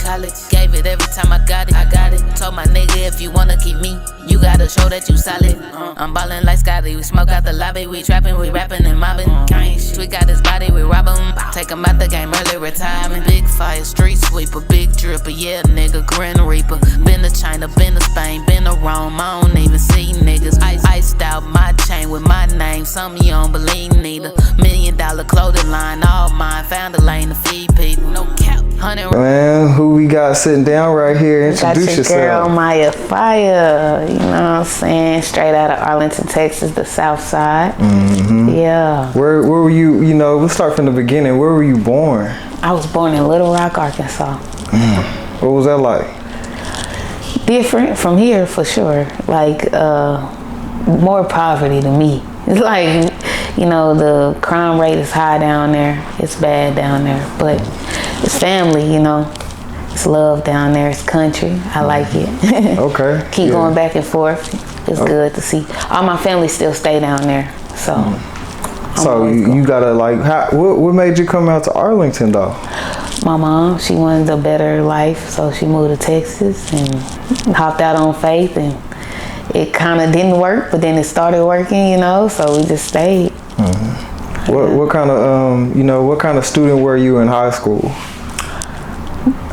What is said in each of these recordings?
college. Gave it every time I got it. Told my nigga if you wanna keep me, you gotta show that you solid. I'm ballin' like Scotty, we smoke out the lobby, we trappin', we rappin' and mobbin'. We got his body, we rob him. Take him out the game, early retirement. Big fire, street sweeper, big dripper, yeah nigga, grin reaper. Been to China, been to Spain, been to Rome, I don't even see niggas. Iced out my chain with my name, some you don't believe neither. $1 million clothing line, all mine, found a lane to feed people. No cap. Man, who we got sitting down right here? Introduce yourself. Girl, Fiyah, you know what I'm saying? Straight out of Arlington, Texas, the South Side. Yeah. Where were you? You know, we'll start from the beginning. Where were you born? I was born in Little Rock, Arkansas. What was that like? Different from here for sure. Like more poverty to me. It's like, you know, the crime rate is high down there. It's bad down there, but it's family, you know. It's love down there. It's country. I like it. Okay. Keep going back and forth. It's good to see. All my family still stay down there, so. So you gotta like, what made you come out to Arlington though? My mom, she wanted a better life, so she moved to Texas and hopped out on faith, and it kind of didn't work, but then it started working, you know. So we just stayed. What kind of what kind of student were you in high school?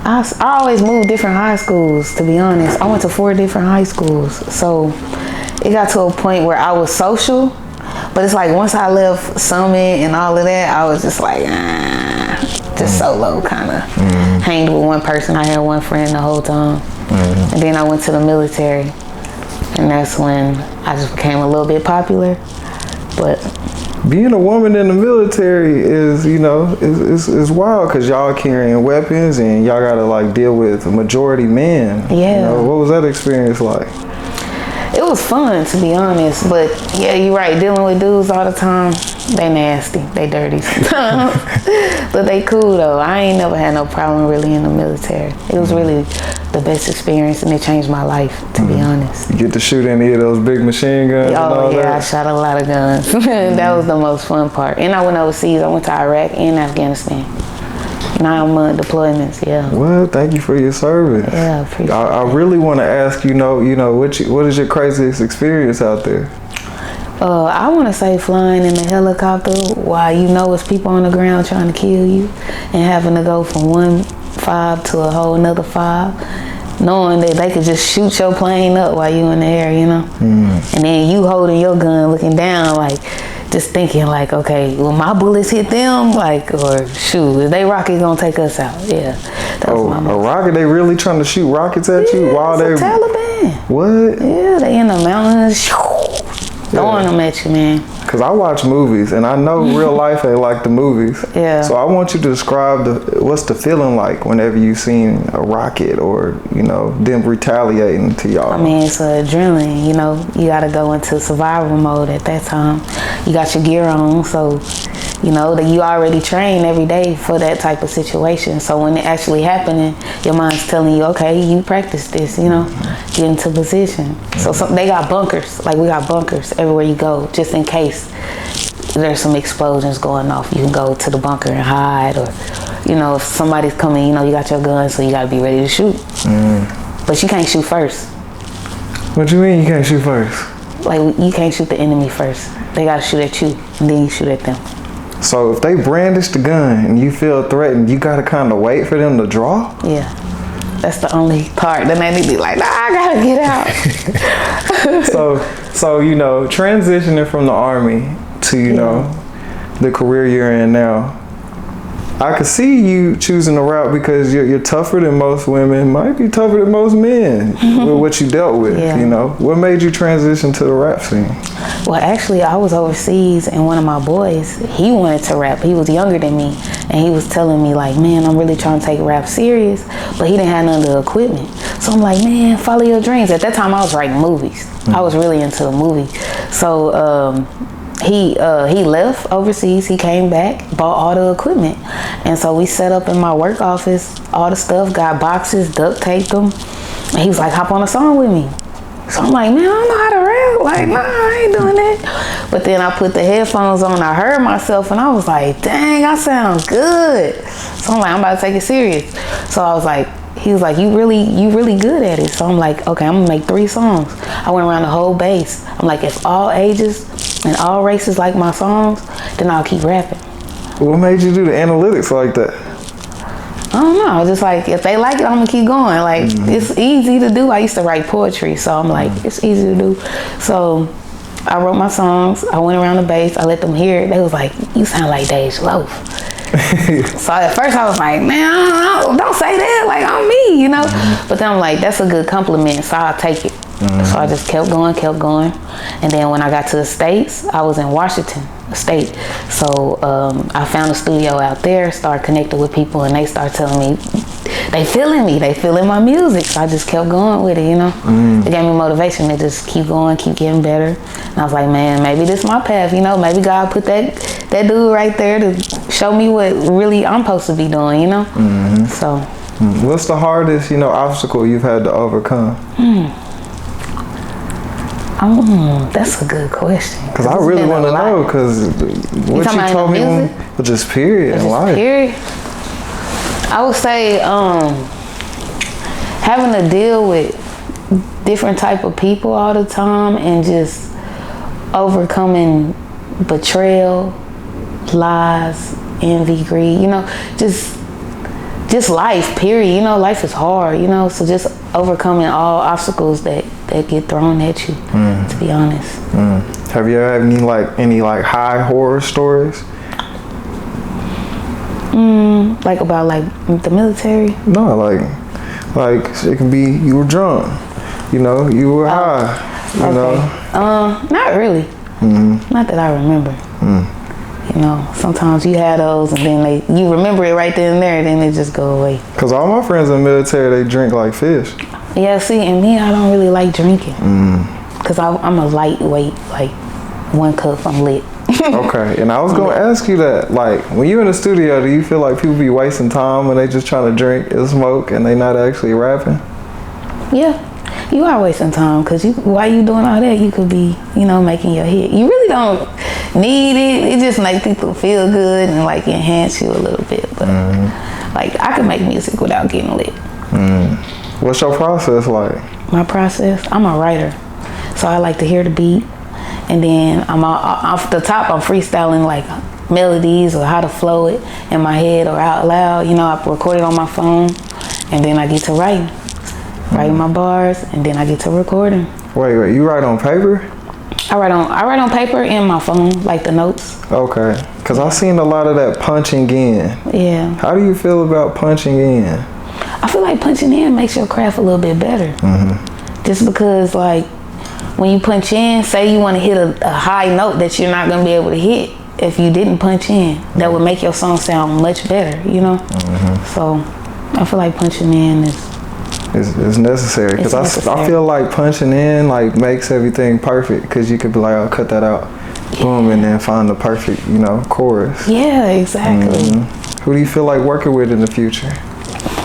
I always moved different high schools, to be honest. I went to 4 different high schools, so it got to a point where I was social, but it's like once I left Summit and all of that, I was just like, just solo kind of. Hanged with one person. I had one friend the whole time, and then I went to the military, and that's when I just became a little bit popular. But being a woman in the military is, you know, is wild because y'all carrying weapons and y'all gotta like deal with majority men. Yeah. You know, what was that experience like? It was fun, to be honest, but yeah, you're right. Dealing with dudes all the time, they nasty, they dirty sometimes, but they cool though. I ain't never had no problem really in the military. It was really the best experience, and it changed my life, to be honest. You get to shoot any of those big machine guns? Oh, and all yeah, that? I shot a lot of guns. That was the most fun part. And I went overseas. I went to Iraq and Afghanistan. 9-month deployments, yeah. Well, thank you for your service. Yeah, I appreciate it. I really want to ask, you know, what is your craziest experience out there? I want to say flying in a helicopter while you know it's people on the ground trying to kill you, and having to go from 1 5 to a whole another 5, knowing that they could just shoot your plane up while you in the air, you know? And then you holding your gun looking down, like just thinking like, okay, will my bullets hit them? Like, or shoot, is they rocket gonna take us out? Yeah. A rocket? They really trying to shoot rockets at you while they're Taliban? What? Yeah, they in the mountains throwing them at you, man. Because I watch movies and I know real life ain't like the movies. Yeah. So I want you to describe what's the feeling like whenever you seen a rocket or, you know, them retaliating to y'all. I mean, it's adrenaline, you know. You got to go into survival mode at that time. You got your gear on, so, you know, that you already train every day for that type of situation. So when it actually happening, your mind's telling you, okay, you practice this, you know, get into position. So they got bunkers, like we got bunkers everywhere you go, just in case there's some explosions going off. You can go to the bunker and hide, or, you know, if somebody's coming, you know, you got your gun, so you got to be ready to shoot. But you can't shoot first. What you mean you can't shoot first? Like, you can't shoot the enemy first. They got to shoot at you, and then you shoot at them. So if they brandish the gun and you feel threatened, you got to kind of wait for them to draw? Yeah. That's the only part. Then they need to be like, nah, I got to get out. So, you know, transitioning from the Army to, you know, the career you're in now, I could see you choosing the route because you're tougher than most women, might be tougher than most men with what you dealt with, you know. What made you transition to the rap scene? Well, actually, I was overseas, and one of my boys, he wanted to rap. He was younger than me, and he was telling me, like, man, I'm really trying to take rap serious, but he didn't have none of the equipment. So I'm like, man, follow your dreams. At that time, I was writing movies. I was really into the movie. So he left overseas. He came back, bought all the equipment, and so we set up in my work office all the stuff, got boxes, duct taped them, and he was like, hop on a song with me. So I'm like, man, I don't know how to rap. Like, nah, I ain't doing that. But then I put the headphones on, I heard myself, and I was like, dang, I sound good. So I'm like, I'm about to take it serious. So I was like, He was like, you really good at it. So I'm like, okay, I'm gonna make 3 songs. I went around the whole base. I'm like, if all ages and all races like my songs, then I'll keep rapping. What made you do the analytics like that? I don't know. Just like, if they like it, I'm gonna keep going. Like, it's easy to do. I used to write poetry, so I'm like, it's easy to do. So I wrote my songs. I went around the base. I let them hear it. They was like, you sound like Dej Loaf. So at first I was like, man, don't say that. Like, I'm me, you know? But then I'm like, that's a good compliment, so I'll take it. So I just kept going. And then when I got to the States, I was in Washington State. So I found a studio out there, started connecting with people, and they started telling me, they feeling me, they feeling my music. So I just kept going with it, you know? It gave me motivation to just keep going, keep getting better. And I was like, man, maybe this is my path, you know? Maybe God put that dude right there to show me what really I'm supposed to be doing, you know? So. What's the hardest, obstacle you've had to overcome? That's a good question. Because I really want to know, because what you told me, just period in life. Period. I would say having to deal with different type of people all the time and just overcoming betrayal, lies, envy, greed, just life, period. Life is hard, so just overcoming all obstacles that get thrown at you, to be honest. Have you ever had any high horror stories? Like about the military? No, like it can be you were drunk, you were high, not really. Not that I remember. Sometimes you have those and then you remember it right then and there, and then they just go away. Cause all my friends in the military, they drink like fish. Yeah, see, and me, I don't really like drinking. Cause I'm a lightweight, 1 cup, I'm lit. Okay, and I was gonna ask you that, when you're in the studio, do you feel like people be wasting time when they just trying to drink and smoke and they not actually rapping? Yeah, you are wasting time, because while you doing all that, you could be, making your hit. You really don't need it. It just make people feel good and enhance you a little bit. But I can make music without getting lit. What's your process like? My process? I'm a writer, so I like to hear the beat, and then I'm off the top. I'm freestyling melodies or how to flow it in my head or out loud. I record it on my phone, and then I get to writing my bars, and then I get to recording. Wait, you write on paper? I write on paper and my phone, the notes. Okay, because I've seen a lot of that punching in. Yeah. How do you feel about punching in? I feel like punching in makes your craft a little bit better. Just because when you punch in, say you want to hit a high note that you're not going to be able to hit if you didn't punch in, that would make your song sound much better, So I feel like punching in is necessary, because I feel like punching in makes everything perfect, because you could be like, I'll cut that out, boom, and then find the perfect chorus. Yeah, exactly. Who do you feel like working with in the future?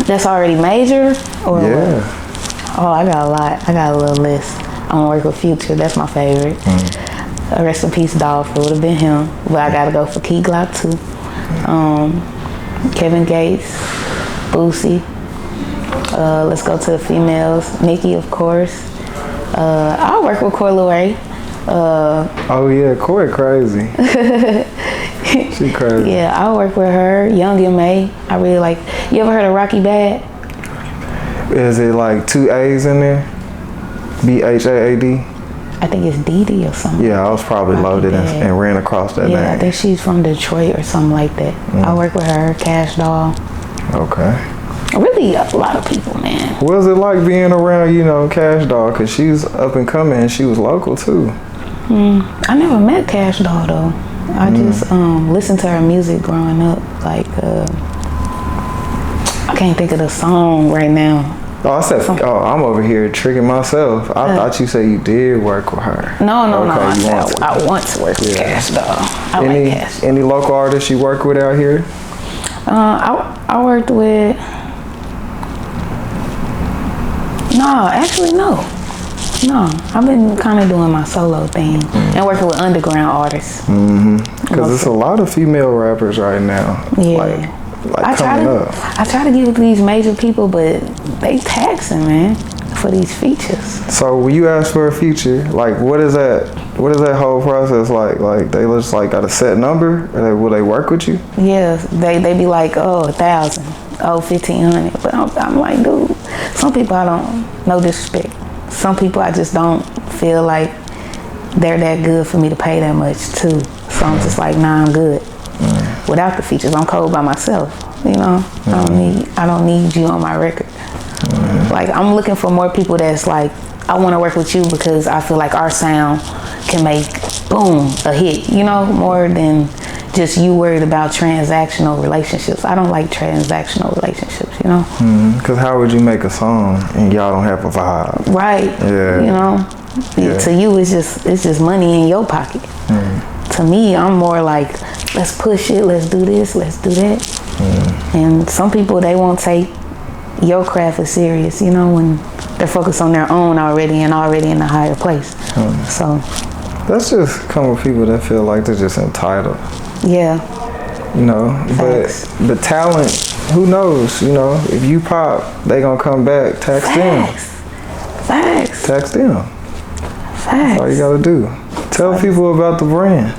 That's already major? Or yeah. What? Oh, I got a lot. I got a little list. I'm gonna work with Future. That's my favorite. Rest in peace, Dolph. It would have been him, but I gotta go for Key Glock too. Kevin Gates, Boosie. Let's go to the females. Nicki, of course. I'll work with Coyle. Oh yeah, Coy crazy. She crazy. Yeah, I'll work with her. Young M.A. I really like. You ever heard of Rocky Bad? Is it 2 A's in there? BHAAD? I think it's Dee or something. Yeah, I was probably loaded and ran across that name. Yeah, I think she's from Detroit or something like that. I work with her, Cash Doll. Okay. Really, a lot of people, man. What was it like being around, Cash Doll? Because she's up and coming and she was local too. I never met Cash Doll though. I just listened to her music growing up. I can't think of the song right now. Oh, I said, I'm over here tricking myself. I thought you said you did work with her. No. I want to work with Cash Doll. I like Cash. Any local artists you work with out here? I worked with. No, actually no. I've been kind of doing my solo thing and working with underground artists. Because there's a lot of female rappers right now. Yeah. like coming up? I try to get with these major people, but they taxing, man, for these features. So when you ask for a feature, like what is that whole process like? Like they just like got a set number, or will they work with you? Yeah, they be like, oh, 1,000, oh, 1,500. But I'm like, dude, some people I don't, no disrespect. Some people I just don't feel like they're that good for me to pay that much too. So I'm just like, nah, I'm good. Without the features, I'm cold by myself. You know, I don't need you on my record. Like I'm looking for more people that's like, I want to work with you because I feel like our sound can make boom a hit. You know, more than just you worried about transactional relationships. I don't like transactional relationships. You know, because how would you make a song and y'all don't have a vibe? Right. Yeah. You know, to you it's just money in your pocket. To me, I'm more like, let's push it, let's do this, let's do that. And some people, they won't take your craft as serious, you know, when they're focused on their own already and already in a higher place. So that's just come with people that feel like they're just entitled. Yeah. You know, Facts. but the talent, who knows, you know, if you pop, they gonna come back, tax Facts. them. Facts. That's all you gotta do. Tell people about the brand.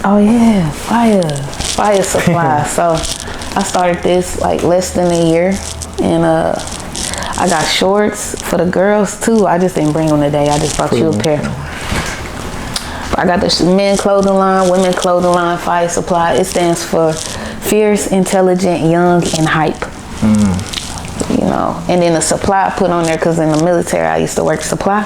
Oh yeah, Fiyah Supply. So I started this like less than a year, and I got shorts for the girls too. I just didn't bring them today. I just bought you a pair. But I got the men clothing line, women clothing line, Fiyah Supply. It stands for Fierce, Intelligent, Young, and Hype. You know, and then the supply I put on there because in the military I used to work supply.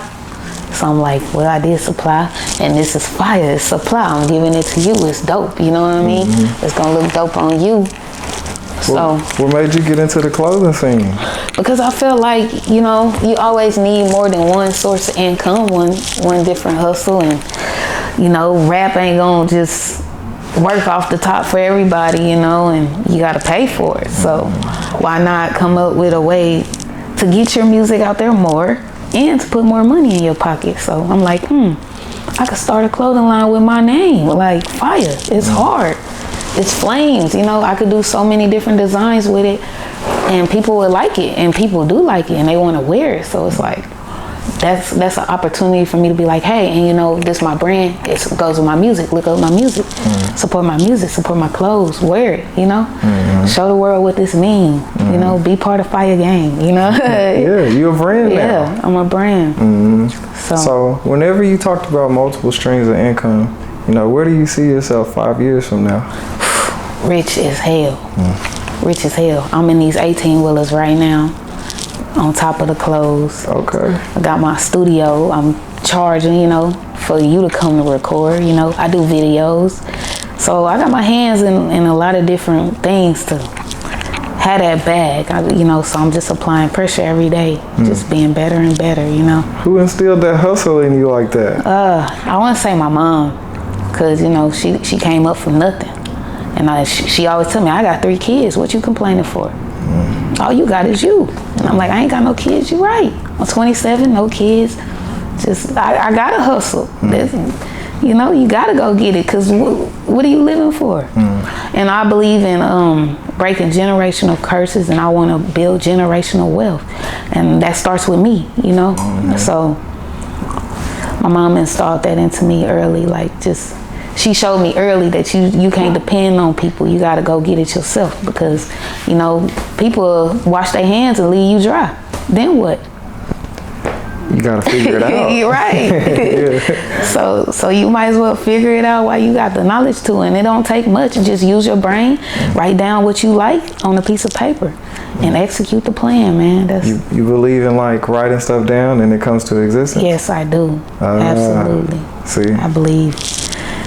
So I'm like, well, I did supply, and this is Fiyah, it's supply. I'm giving it to you. It's dope. You know what I mean? It's gonna look dope on you. So what made you get into the clothing scene? Because I feel like, you know, you always need more than one source of income, one different hustle, and you know, rap ain't gonna just work off the top for everybody, you know, and you gotta pay for it. So why not come up with a way to get your music out there more and to put more money in your pocket? So I'm like, I could start a clothing line with my name, like Fiyah. It's hard. It's flames, you know. I could do so many different designs with it, and people would like it, and people do like it, and they want to wear it. So it's like, that's an opportunity for me to be like, hey, and you know, this my brand. It goes with my music. Look up my music. Support my music. Support my clothes. Wear it. You know, show the world what this means. You know, be part of Fiyah gang. You know. Yeah, you a brand now. Yeah, I'm a brand. So whenever you talked about multiple streams of income, you know, where do you see yourself 5 years from now? Rich as hell. Rich as hell. I'm in these 18-wheelers right now, on top of the clothes. Okay. I got my studio. I'm charging, you know, for you to come to record. You know, I do videos. So I got my hands in a lot of different things to have that bag. You know, so I'm just applying pressure every day, just being better and better, you know. Who instilled that hustle in you like that? I want to say my mom, because, you know, she came up from nothing. And she always tell me, I got 3 kids. What you complaining for? All you got is you. And I'm like, I ain't got no kids. You right. I'm 27, no kids. Just, I gotta hustle. You know, you gotta go get it, because what are you living for? And I believe in breaking generational curses, and I want to build generational wealth. And that starts with me, you know? So my mom installed that into me early, like just, she showed me early that you can't depend on people. You got to go get it yourself, because, you know, people wash their hands and leave you dry. Then what? You got to figure it out. You're right. So you might as well figure it out while you got the knowledge to it. And it don't take much. Just use your brain, write down what you like on a piece of paper, and execute the plan, man. That's you believe in like writing stuff down and it comes to existence? Yes, I do. Absolutely. See? I believe.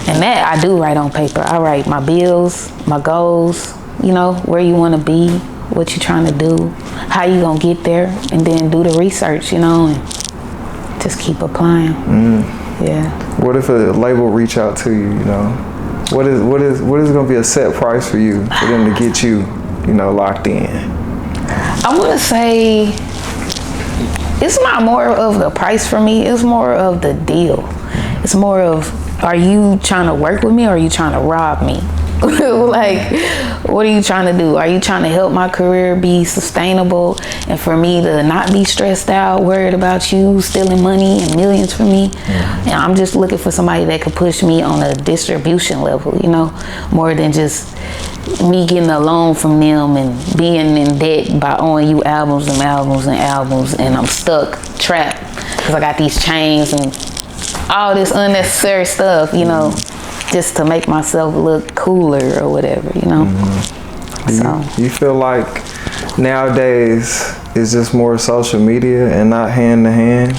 And that I do write on paper. I write my bills, my goals, you know, where you want to be, what you're trying to do, how you going to get there, and then do the research, you know, and just keep applying. Yeah. What if a label reach out to you, you know? What is going to be a set price for you, for them to get you, you know, locked in? I want to say it's not more of the price for me. It's more of the deal. It's more of, are you trying to work with me, or are you trying to rob me? Like, what are you trying to do? Are you trying to help my career be sustainable and for me to not be stressed out, worried about you stealing money and millions from me? And I'm just looking for somebody that could push me on a distribution level, you know, more than just me getting a loan from them and being in debt by owing you albums and albums and albums, and I'm stuck, trapped, because I got these chains and all this unnecessary stuff, you know, just to make myself look cooler or whatever, you know. So you feel like nowadays it's just more social media and not hand to hand?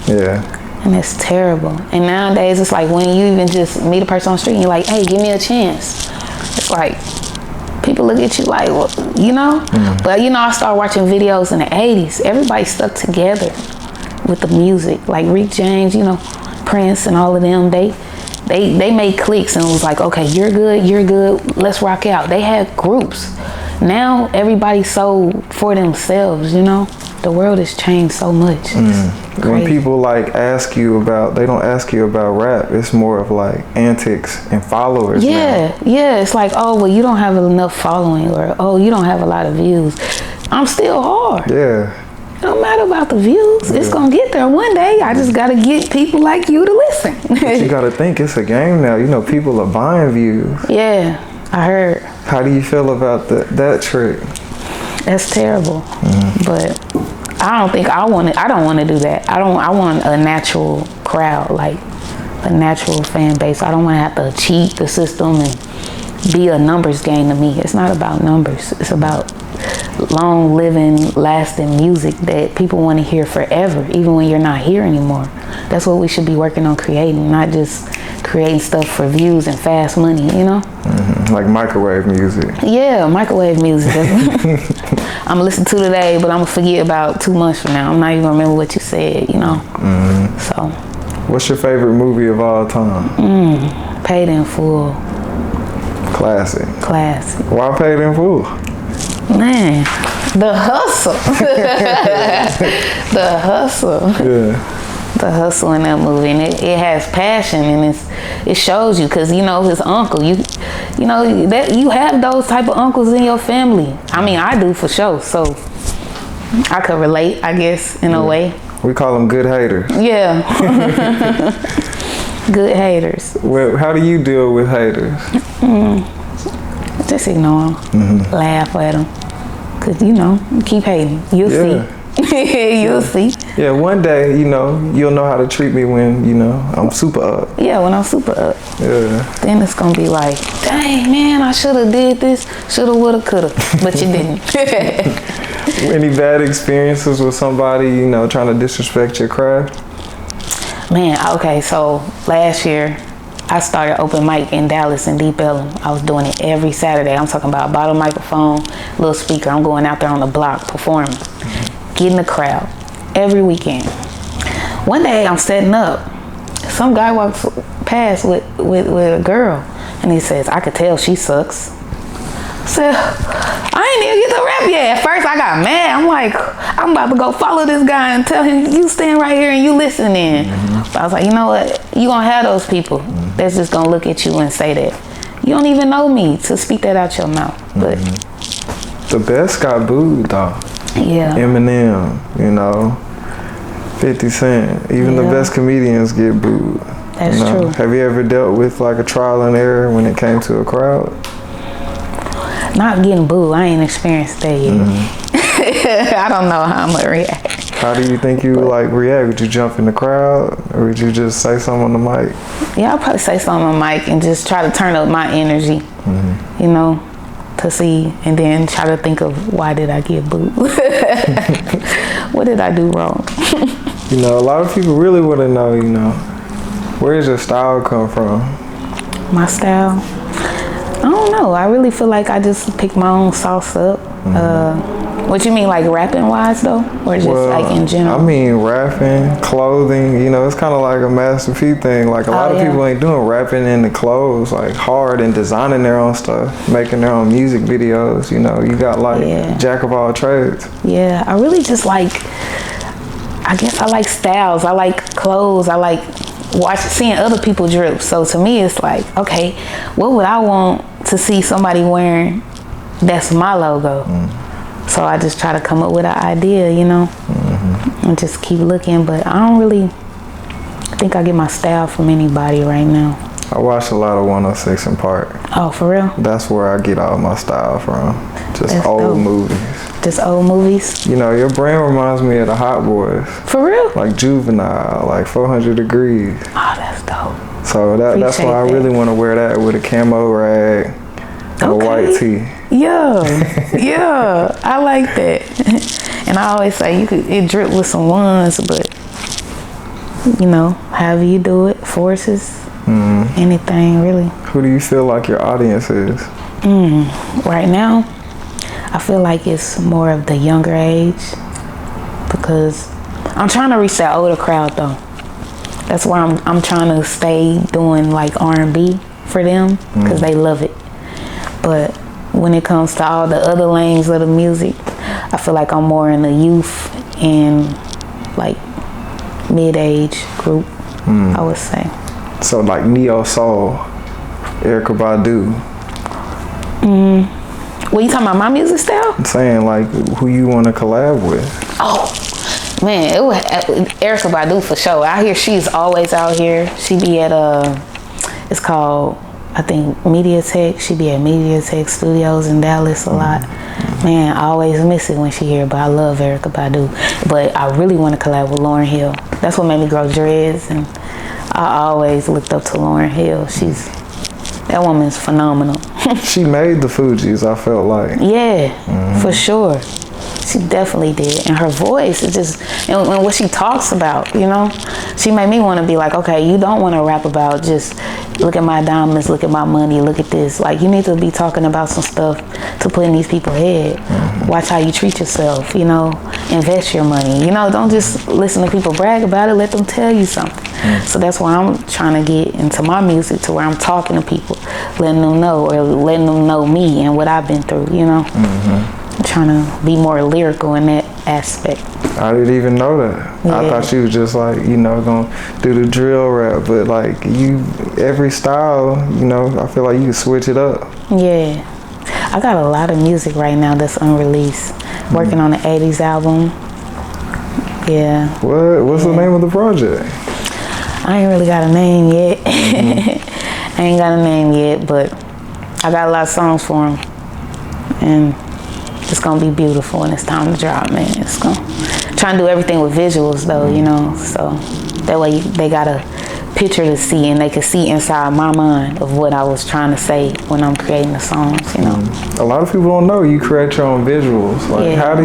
Yeah. And it's terrible. And nowadays it's like when you even just meet a person on the street and you're like, hey, give me a chance. It's like people look at you like, well, you know. But you know, I started watching videos in the 80s. Everybody stuck together with the music, like Rick James, you know, Prince and all of them. They made cliques and it was like, okay, you're good, let's rock out. They had groups. Now everybody's so for themselves, you know. The world has changed so much. When people like ask you about, they don't ask you about rap. It's more of like antics and followers. Yeah, it's like, oh, well, you don't have enough following, or oh, you don't have a lot of views. I'm still hard. Yeah. It don't matter about the views. It's gonna get there one day. I just gotta get people like you to listen. But you gotta think it's a game now. You know, people are buying views. Yeah, I heard. How do you feel about that trick? That's terrible. But I don't think I don't want to do that. I want a natural crowd, like a natural fan base. I don't want to have to cheat the system and be a numbers game to me. It's not about numbers. It's about long living, lasting music that people want to hear forever, even when you're not here anymore. That's what we should be working on creating, not just creating stuff for views and fast money, you know? Like microwave music. Yeah, microwave music. I'm gonna listen to today, but I'm gonna forget about 2 months from now. I'm not even gonna remember what you said, you know? So. What's your favorite movie of all time? Paid in Full. Classic. Why Paid in Full? Man, the hustle. The hustle. Yeah. The hustle in that movie, and it has passion, and it shows you, because you know his uncle, you know that you have those type of uncles in your family. I mean, I do for sure, so I could relate, I guess, in a way. We call them good haters. Yeah. Good haters. Well, how do you deal with haters? Just ignore them, laugh at them, because you know, keep hating, you'll see. You'll see. Yeah, one day, you know, you'll know how to treat me when, you know, I'm super up. Yeah, when I'm super up. Yeah. Then it's gonna be like, dang, man, I should have did this, shoulda, woulda, coulda, but you didn't. Any bad experiences with somebody, you know, trying to disrespect your craft? Man, okay, so last year, I started open mic in Dallas in Deep Ellum. I was doing it every Saturday. I'm talking about bottle microphone, little speaker. I'm going out there on the block performing. Getting the crowd every weekend. One day I'm setting up. Some guy walks past with a girl, and he says, I could tell she sucks. I said, I ain't even get to rap yet. At first I got mad. I'm like, I'm about to go follow this guy and tell him, you stand right here and you listening. But I was like, you know what? You gonna have those people that's just gonna look at you and say that. You don't even know me to speak that out your mouth. But the best got booed though. Yeah. Eminem, you know, 50 Cent. Even the best comedians get booed. That's true. Have you ever dealt with like a trial and error when it came to a crowd? Not getting booed. I ain't experienced that yet. I don't know how I'm gonna react. How do you think you like react? Would you jump in the crowd, or would you just say something on the mic? Yeah, I'll probably say something on the mic and just try to turn up my energy. You know, to see, and then try to think of, why did I get booed? What did I do wrong? You know, a lot of people really want to know, you know, where does your style come from? My style? I don't know. I really feel like I just pick my own sauce up. What you mean, like rapping wise though? Or just like in general? I mean rapping, clothing, you know, it's kind of like a Master P thing. Like a lot of people ain't doing rapping in the clothes, like hard, and designing their own stuff, making their own music videos, you know. You got like jack of all trades. Yeah, I really just like, I guess I like styles. I like clothes. I like seeing other people drip. So to me, it's like, okay, what would I want to see somebody wearing that's my logo? So I just try to come up with an idea, you know, and just keep looking. But I don't really think I get my style from anybody right now. I watch a lot of 106 in Park. Oh, for real? That's where I get all my style from. Just That's old dope. movies. Just old movies? You know, your brand reminds me of the Hot Boys. For real? Like Juvenile, like 400 Degrees. Oh, that's dope. So that's why I really want to wear that with a camo rag and a white tee. Yeah, yeah, I like that. And I always say it drip with some ones, but you know, however you do it, forces, anything really. Who do you feel like your audience is? Right now, I feel like it's more of the younger age because I'm trying to reach that older crowd though. That's why I'm trying to stay doing like R&B for them because they love it. But when it comes to all the other lanes of the music, I feel like I'm more in the youth and like mid-age group, I would say. So like Neo Soul, Erykah Badu. Well, you talking about my music style? I'm saying like who you want to collab with. Oh, man, it was Erykah Badu for sure. I hear she's always out here. She be at it's called, I think, MediaTek. She be at MediaTek Studios in Dallas a lot. Man, I always miss it when she here, but I love Erykah Badu. But I really want to collab with Lauryn Hill. That's what made me grow dreads, and I always looked up to Lauryn Hill. That woman's phenomenal. She made the Fugees, I felt like. Yeah, for sure. She definitely did. And her voice is just, and what she talks about, you know, she made me want to be like, okay, you don't want to rap about just look at my diamonds, look at my money, look at this. Like, you need to be talking about some stuff to put in these people's head. Watch how you treat yourself, you know, invest your money. You know, don't just listen to people brag about it, let them tell you something. So that's why I'm trying to get into my music to where I'm talking to people, letting them know or letting them know me and what I've been through, you know. I'm trying to be more lyrical in that aspect. I didn't even know that. Yeah. I thought she was just like, you know, gonna do the drill rap, but like every style, you know, I feel like you can switch it up. Yeah. I got a lot of music right now that's unreleased. Working on the 80s album. Yeah. What's the name of the project? I ain't really got a name yet. I ain't got a name yet, but I got a lot of songs for them. And it's gonna be beautiful when it's time to drop, man. It's gonna try and do everything with visuals though, you know, so that way they got a picture to see and they can see inside my mind of what I was trying to say when I'm creating the songs, you know. A lot of people don't know you create your own visuals. Like, how'd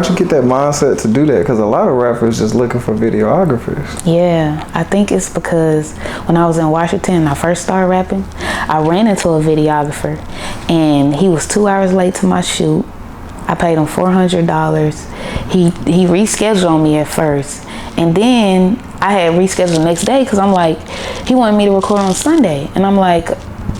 you get that mindset to do that? Because a lot of rappers just looking for videographers. Yeah, I think it's because when I was in Washington and I first started rapping, I ran into a videographer and he was 2 hours late to my shoot. I paid him $400. He rescheduled on me at first, and then I had rescheduled the next day because I'm like, he wanted me to record on Sunday, and I'm like,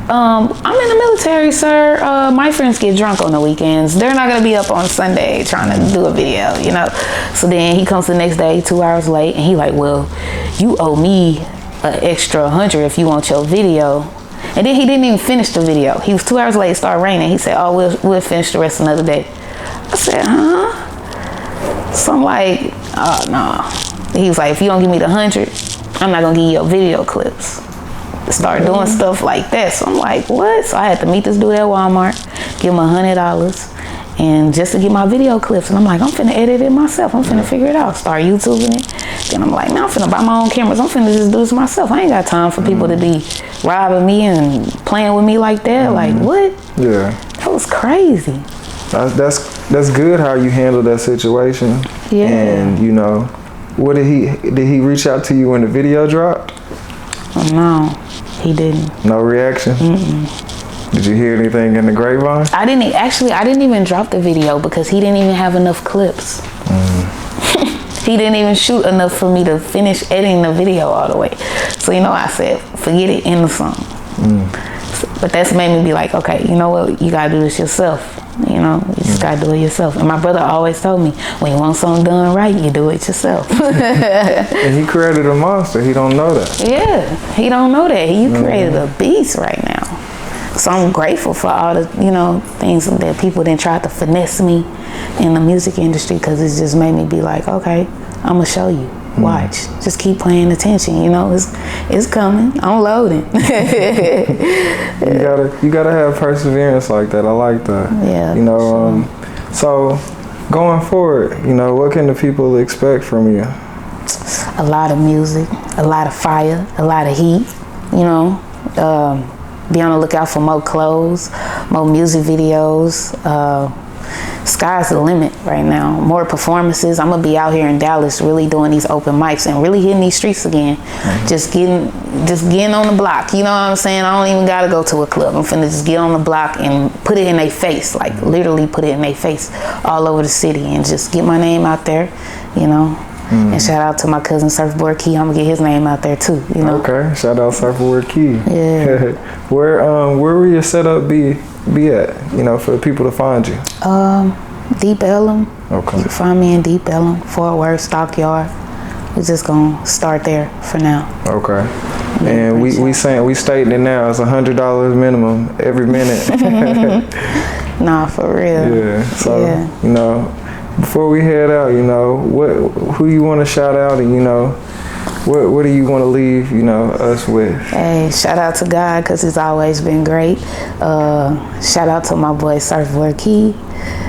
I'm in the military, sir. My friends get drunk on the weekends. They're not gonna be up on Sunday trying to do a video, you know. So then he comes the next day, 2 hours late, and he like, well, you owe me an extra $100 if you want your video. And then he didn't even finish the video. He was 2 hours late. It started raining. He said, oh, we'll finish the rest another day. I said, huh? So I'm like, oh, no. He was like, if you don't give me the $100, I'm not gonna give you your video clips. Start doing stuff like that. So I'm like, what? So I had to meet this dude at Walmart, give him $100, and just to get my video clips. And I'm like, I'm finna edit it myself. I'm finna figure it out. Start YouTubing it. Then I'm like, now I'm finna buy my own cameras. I'm finna just do this myself. I ain't got time for people to be robbing me and playing with me like that. Like, what? Yeah. That was crazy. That's good how you handle that situation. Yeah. And you know, what did he reach out to you when the video dropped? Oh, no, he didn't. No reaction? Did you hear anything in the grapevine? I didn't even drop the video because he didn't even have enough clips. He didn't even shoot enough for me to finish editing the video all the way. So, you know, I said, forget it, in the song. But that's made me be like, okay, you know what? You gotta do this yourself. You know, you just gotta do it yourself. And my brother always told me, when you want something done right, you do it yourself. And he created a monster. He don't know that. Yeah, he don't know that. He created a beast right now. So I'm grateful for all the, you know, things that people then tried to finesse me in the music industry, because it's just made me be like, okay, I'm gonna show you. Watch. Just keep paying attention. You know, it's coming. I'm loading. You gotta have perseverance like that. I like that. Yeah. You know, so going forward, you know, what can the people expect from you? A lot of music, a lot of fire, a lot of heat. You know, be on the lookout for more clothes, more music videos. Sky's the limit right now. More performances. I'm gonna be out here in Dallas really doing these open mics and really hitting these streets again. Just getting on the block. You know what I'm saying? I don't even gotta go to a club. I'm finna just get on the block and put it in their face, like literally put it in their face all over the city, and just get my name out there, you know. And shout out to my cousin Surfboard Key. I'm gonna get his name out there too, you know. Okay, shout out Surfboard Key. Yeah. Where will your setup be at, you know, for people to find you? Deep Ellum. Okay. You can find me in Deep Ellum, Fort Worth, Stockyard. We're just gonna start there for now. Okay. And we stating it now. It's $100 minimum every minute. Nah, for real. Yeah. So you know, before we head out, you know, who you want to shout out, and you know, what do you want to leave, you know, us with? Hey, shout out to God, because he's always been great. Shout out to my boy Surfboard Key.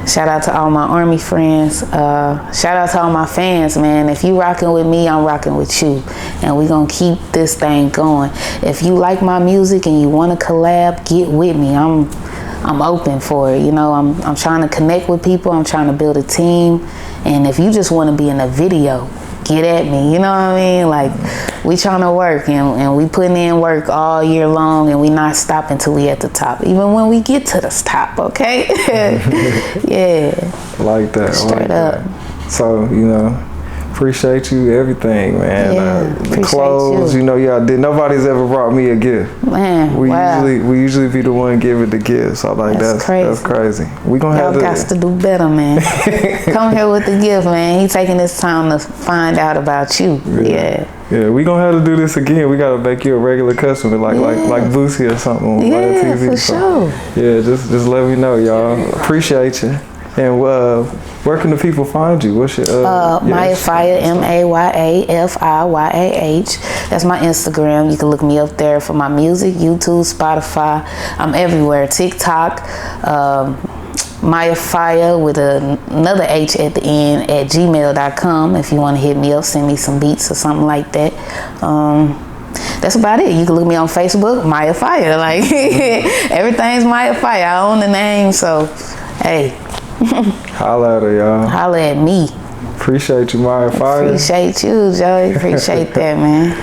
Shout out to all my Army friends. Shout out to all my fans, man. If you rocking with me, I'm rocking with you. And we gonna keep this thing going. If you like my music and you want to collab, get with me. I'm open for it. You know, I'm trying to connect with people. I'm trying to build a team. And if you just want to be in a video, get at me. You know what I mean? Like, we trying to work, and we putting in work all year long, and we not stopping till we at the top, even when we get to the top. Okay. Yeah, like that. Straight up. So, you know, appreciate you, everything, man. Yeah, The clothes, you know, y'all did. Nobody's ever brought me a gift. Man, we usually be the one giving the gift. So like that's crazy. We gonna have to do better, man. Come here with the gift, man. He taking his time to find out about you. Yeah, we gonna have to do this again. We gotta make you a regular customer, like Boosie or something on TV. For sure. Yeah, just let me know, y'all. Appreciate you. And where can the people find you? What's your Maya Fiyah, MAYAFIYAH. That's my Instagram. You can look me up there for my music, YouTube, Spotify. I'm everywhere. TikTok, Maya Fiyah with another H at the end at gmail.com. If you want to hit me up, send me some beats or something like that. That's about it. You can look me on Facebook, Maya Fiyah. Like, everything's Maya Fiyah. I own the name, so hey. Holla at her, y'all. Holla at me. Appreciate you, Maya Fiyah. Appreciate you, Joey. Appreciate that, man.